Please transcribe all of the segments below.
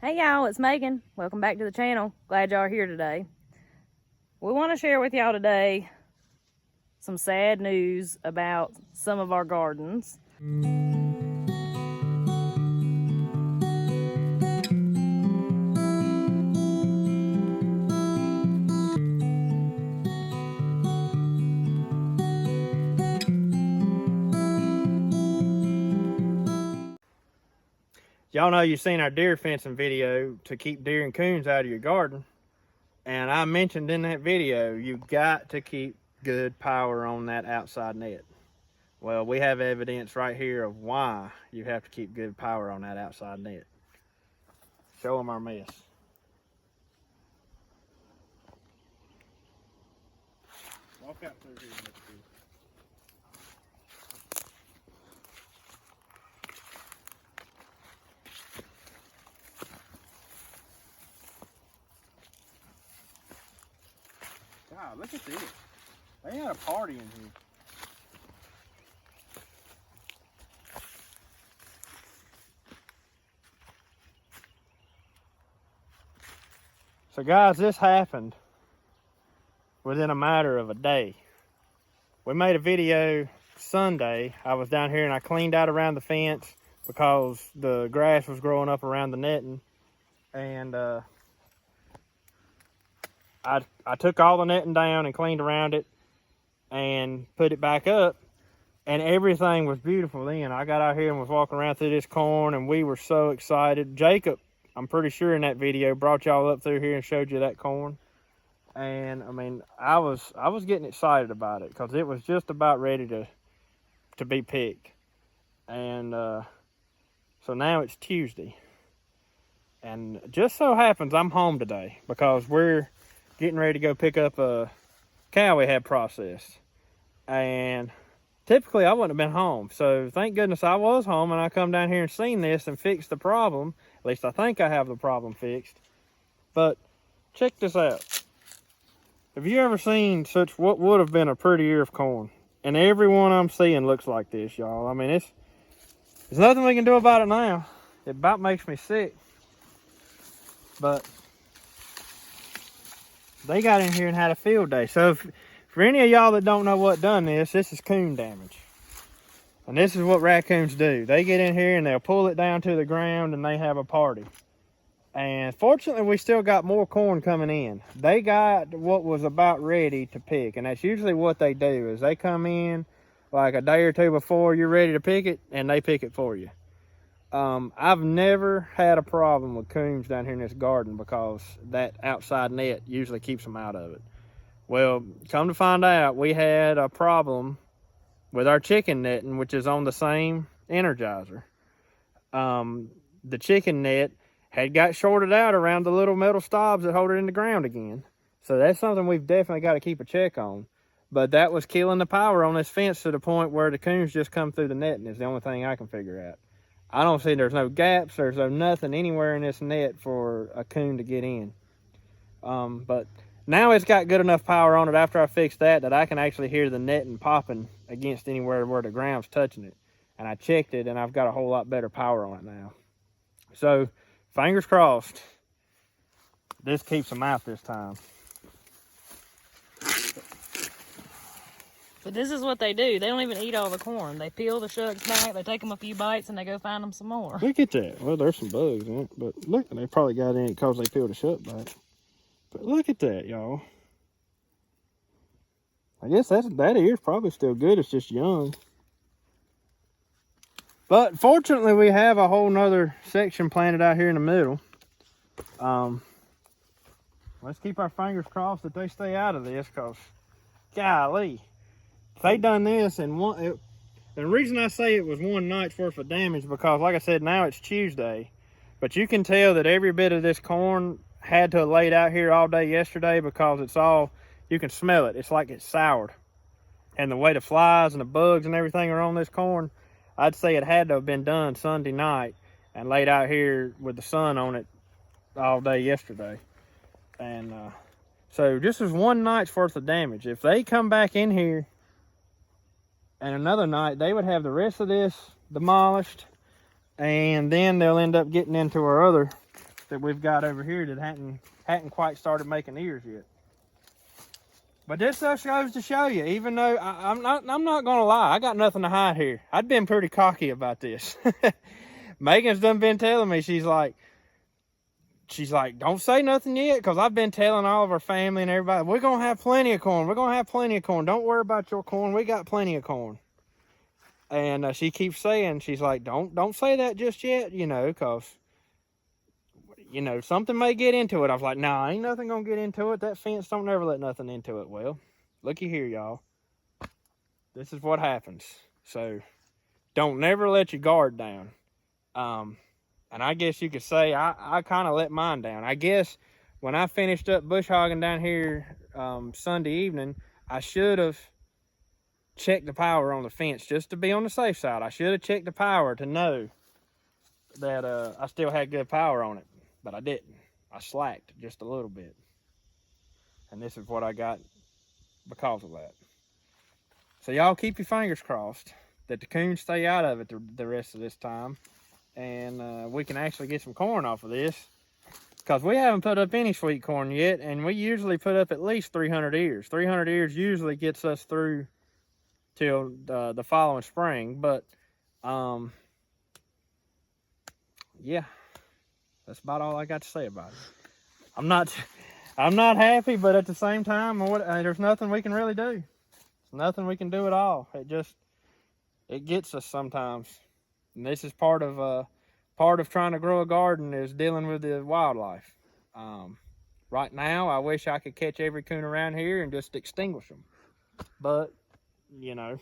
Hey y'all, it's Megan. Welcome back to the channel. Glad y'all are here today. We want to share with y'all today some sad news about some of our gardens. Y'all know you've seen our deer fencing video to keep deer and coons out of your garden. And I mentioned in that video, you've got to keep good power on that outside net. Well, we have evidence right here of why you have to keep good power on that outside net. Show them our mess. Walk out through here. God, look at this. They had a party in here. So guys, this happened within a matter of a day. We made a video Sunday. I was down here and I cleaned out around the fence because the grass was growing up around the netting. And I took all the netting down and cleaned around it and put it back up, and everything was beautiful then. I got out here and was walking around through this corn, and we were so excited. Jacob, I'm pretty sure in that video, brought y'all up through here and showed you that corn. And I mean, I was getting excited about it because it was just about ready to be picked. And so now it's Tuesday, and just so happens I'm home today because we're getting ready to go pick up a cow we had processed. And typically I wouldn't have been home, so thank goodness I was home, and I come down here and seen this and fixed the problem. At least I think I have the problem fixed. But check this out. Have you ever seen such what would have been a pretty ear of corn? And every one I'm seeing looks like this, y'all. I mean, there's nothing we can do about it now. It about makes me sick. But they got in here and had a field day. So for any of y'all that don't know what done this is coon damage. And this is what raccoons do. They get in here and they'll pull it down to the ground and they have a party. And fortunately, we still got more corn coming in. They got what was about ready to pick. And that's usually what they do, is they come in like a day or two before you're ready to pick it, and they pick it for you. I've never had a problem with coons down here in this garden because that outside net usually keeps them out of it. Well, come to find out, we had a problem with our chicken netting, which is on the same energizer. The chicken net had got shorted out around the little metal stobs that hold it in the ground again. So that's something we've definitely got to keep a check on. But that was killing the power on this fence to the point where the coons just come through the netting is the only thing I can figure out. I don't see there's no gaps, there's no nothing anywhere in this net for a coon to get in. But now it's got good enough power on it after I fixed that I can actually hear the netting popping against anywhere where the ground's touching it. And I checked it and I've got a whole lot better power on it now. So fingers crossed, this keeps them out this time. But this is what they do. They don't even eat all the corn. They peel the shucks back, they take them a few bites, and they go find them some more. Look at that. Well, there's some bugs in it, but look, they probably got in it because they peeled the shuck back. But look at that, y'all. I guess that ear's probably still good. It's just young. But fortunately, we have a whole nother section planted out here in the middle. Let's keep our fingers crossed that they stay out of this, because golly, if they done this in one, the reason I say it was one night's worth of damage, because like I said, now it's Tuesday, but you can tell that every bit of this corn had to have laid out here all day yesterday, because it's all, you can smell it. It's like it's soured. And the way the flies and the bugs and everything are on this corn, I'd say it had to have been done Sunday night and laid out here with the sun on it all day yesterday. And so just as one night's worth of damage. If they come back in here and another night, they would have the rest of this demolished, and then they'll end up getting into our other that we've got over here that hadn't quite started making ears yet. But this just goes to show you, even though I'm not gonna lie, I got nothing to hide here. I've been pretty cocky about this. Megan's done been telling me, she's like, don't say nothing yet, because I've been telling all of our family and everybody, we're gonna have plenty of corn. We're gonna have plenty of corn. Don't worry about your corn. We got plenty of corn. And she keeps saying, she's like, don't say that just yet, you know, because, you know, something may get into it. I was like, nah, ain't nothing gonna get into it. That fence don't never let nothing into it. Well, looky here, y'all. This is what happens. So, don't never let your guard down. And I guess you could say I kind of let mine down. I guess when I finished up bush hogging down here Sunday evening, I should have checked the power on the fence just to be on the safe side. I should have checked the power to know that I still had good power on it. But I didn't. I slacked just a little bit. And this is what I got because of that. So y'all keep your fingers crossed that the coons stay out of it the rest of this time. And we can actually get some corn off of this. Because we haven't put up any sweet corn yet. And we usually put up at least 300 ears. 300 ears usually gets us through till the following spring. But, yeah. That's about all I got to say about it. I'm not happy, but at the same time, there's nothing we can really do. There's nothing we can do at all. It gets us sometimes. And this is part of trying to grow a garden is dealing with the wildlife. Right now, I wish I could catch every coon around here and just extinguish them. But, you know,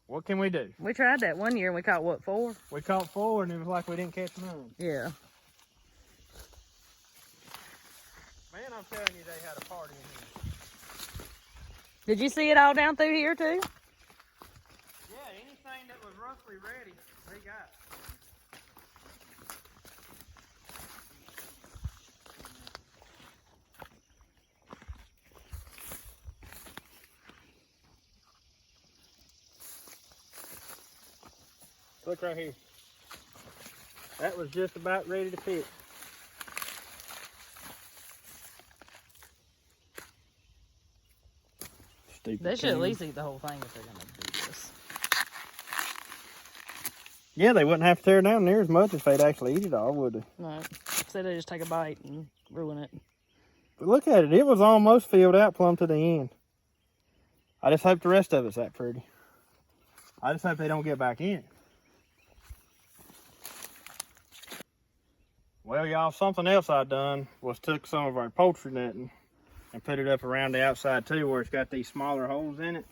what can we do? We tried that one year and we caught, what, 4? We caught 4 and it was like we didn't catch none. Yeah. Man, I'm telling you, they had a party in here. Did you see it all down through here too? Yeah, anything that was roughly ready, they got. Look right here. That was just about ready to pick. They should at least eat the whole thing if they're going to do this. Yeah, they wouldn't have to tear down near as much if they'd actually eat it all, would they? No. So they just take a bite and ruin it. But look at it. It was almost filled out plumb to the end. I just hope the rest of it's that pretty. I just hope they don't get back in. Well, y'all, something else I done was took some of our poultry netting and put it up around the outside too, where it's got these smaller holes in it.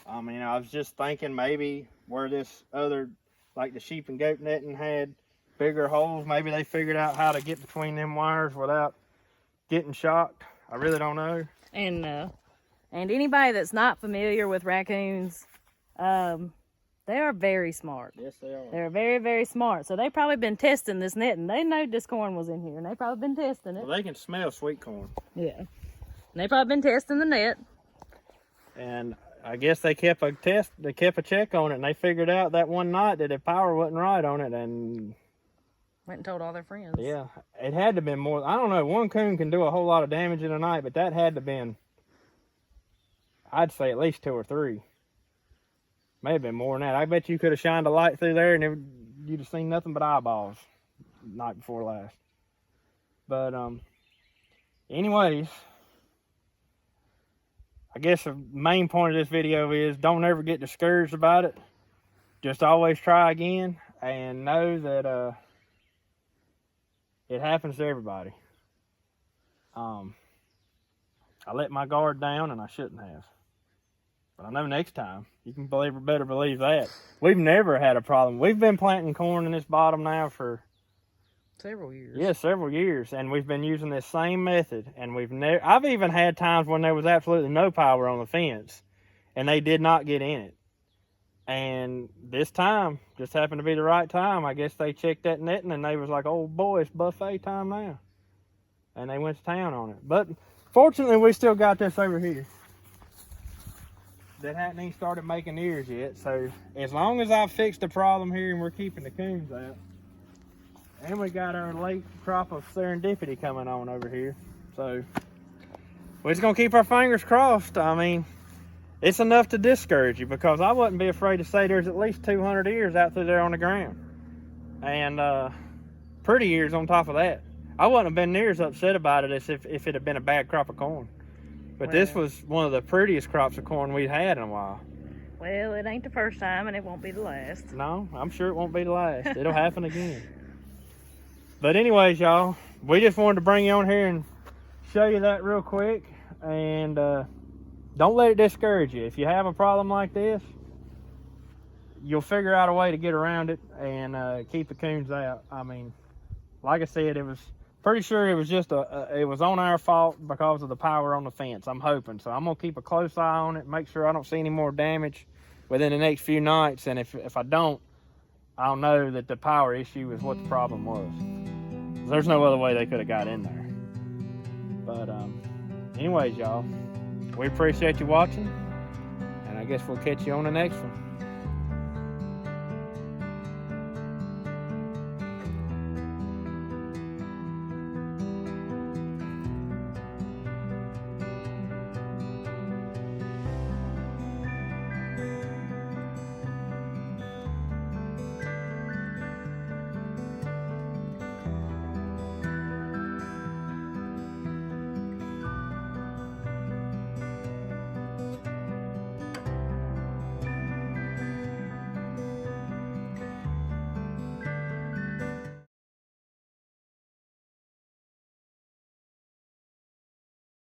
I mean, I was just thinking maybe where this other, like the sheep and goat netting had bigger holes, maybe they figured out how to get between them wires without getting shocked. I really don't know. And anybody that's not familiar with raccoons, they are very smart. Yes, they are. They're very, very smart. So they've probably been testing this netting. They know this corn was in here, and they've probably been testing it. Well, they can smell sweet corn. Yeah. And they've probably been testing the net. And I guess they kept a check on it, and they figured out that one night that the power wasn't right on it, and went and told all their friends. Yeah, it had to have been more. I don't know, one coon can do a whole lot of damage in a night, but that had to have been, I'd say at least 2 or 3. May have been more than that. I bet you could have shined a light through there and you'd have seen nothing but eyeballs night before last. But anyways, I guess the main point of this video is don't ever get discouraged about it. Just always try again and know that it happens to everybody. I let my guard down and I shouldn't have. But I know next time, you can better believe that. We've never had a problem. We've been planting corn in this bottom now for several years. Yeah, several years. And we've been using this same method. And I've even had times when there was absolutely no power on the fence and they did not get in it. And this time just happened to be the right time. I guess they checked that netting and they was like, oh boy, it's buffet time now. And they went to town on it. But fortunately, we still got this over here that hadn't even started making ears yet. So as long as I've fixed the problem here and we're keeping the coons out, And we got our late crop of serendipity coming on over here. So we're just gonna keep our fingers crossed. I mean, it's enough to discourage you, because I wouldn't be afraid to say there's at least 200 ears out through there on the ground. And pretty ears on top of that. I wouldn't have been near as upset about it as if it had been a bad crop of corn. But this was one of the prettiest crops of corn we'd had in a while. Well, it ain't the first time, and it won't be the last. No, I'm sure it won't be the last. It'll happen again. But anyways, y'all, we just wanted to bring you on here and show you that real quick. And don't let it discourage you. If you have a problem like this, you'll figure out a way to get around it and keep the coons out. I mean, like I said, it was pretty sure it was just it was on our fault because of the power on the fence. I'm hoping. So I'm gonna keep a close eye on it, make sure I don't see any more damage within the next few nights. And if I don't, I'll know that the power issue is what the problem was. There's no other way they could have got in there. But anyways, y'all, we appreciate you watching, and I guess we'll catch you on the next one.